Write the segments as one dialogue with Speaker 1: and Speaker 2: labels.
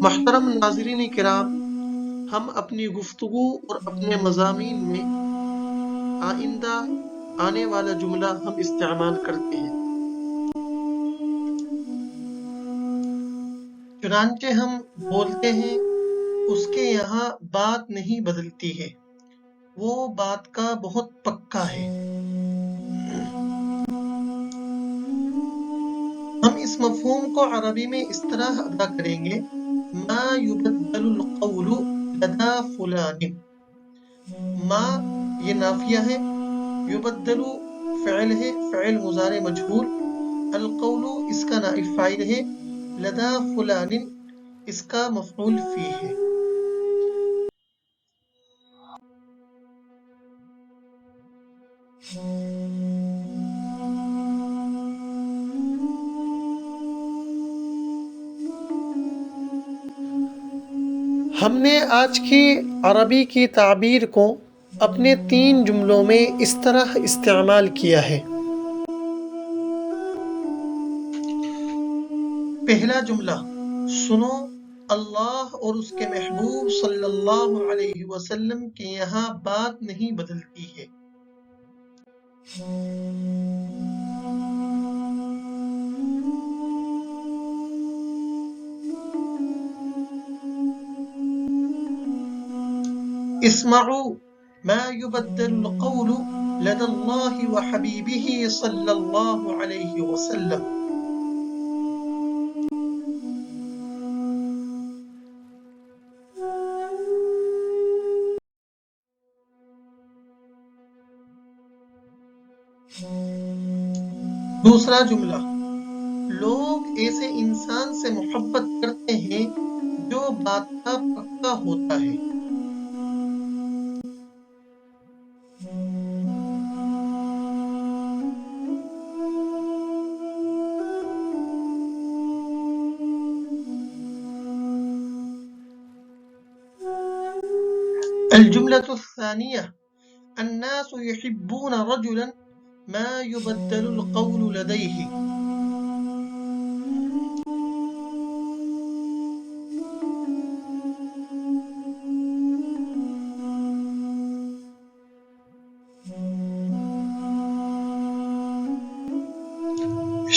Speaker 1: محترم ناظرین کرام، ہم اپنی گفتگو اور اپنے مضامین میں آئندہ آنے والا جملہ ہم استعمال کرتے ہیں، چنانچہ ہم بولتے ہیں اس کے یہاں بات نہیں بدلتی ہے، وہ بات کا بہت پکا ہے۔ ہم اس مفہوم کو عربی میں اس طرح ادا کریں گے: ما یبدل القول لدى فلان۔ ما یہ نافیہ ہے، یبدل فعل ہے، فعل مضارع مجہول، القول اس کا نائب فاعل ہے، لدى فلان اس کا مفعول فی ہے۔ ہم نے آج کی عربی کی تعبیر کو اپنے 3 جملوں میں اس طرح استعمال کیا ہے۔ پہلا جملہ، سنو، اللہ اور اس کے محبوب صلی اللہ علیہ وسلم کے یہاں بات نہیں بدلتی ہے۔ اسمعوا ما يبدل القول لدى الله وحبيبه صلى الله عليه وسلم۔ دوسرا جملہ، لوگ ایسے انسان سے محبت کرتے ہیں جو بات کا پکا ہوتا ہے۔ الجملة الثانية، الناس يحبون رجلا ما يبدل القول لديه۔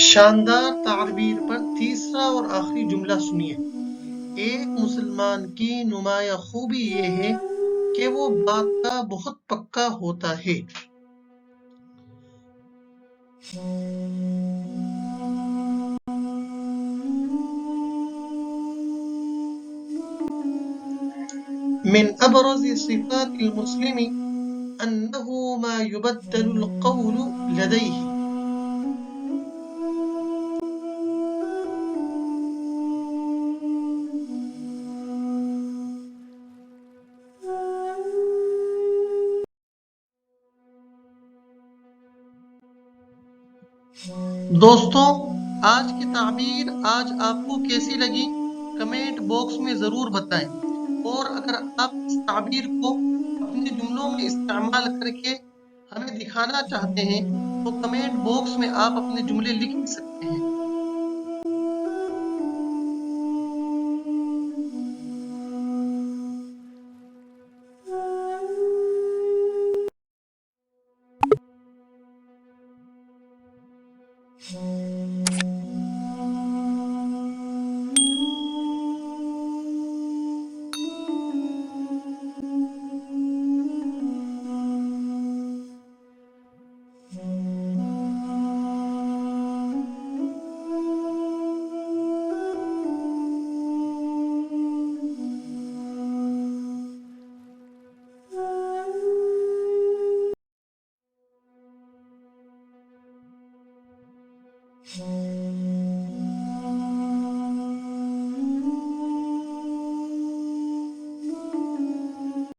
Speaker 1: شاندار تعبیر پر تیسرا اور آخری جملہ سنیے۔ ایک مسلمان کی نمایاں خوبی یہ ہے کہ وہ بات کا بہت پکا ہوتا ہے۔ من ابرز صفات المسلم انه ما يبدل القول لديه۔ دوستوں، آج کی تعبیر آج آپ کو کیسی لگی کمنٹ باکس میں ضرور بتائیں، اور اگر آپ اس تعبیر کو اپنے جملوں میں استعمال کر کے ہمیں دکھانا چاہتے ہیں تو کمنٹ باکس میں آپ اپنے جملے لکھ سکتے ہیں۔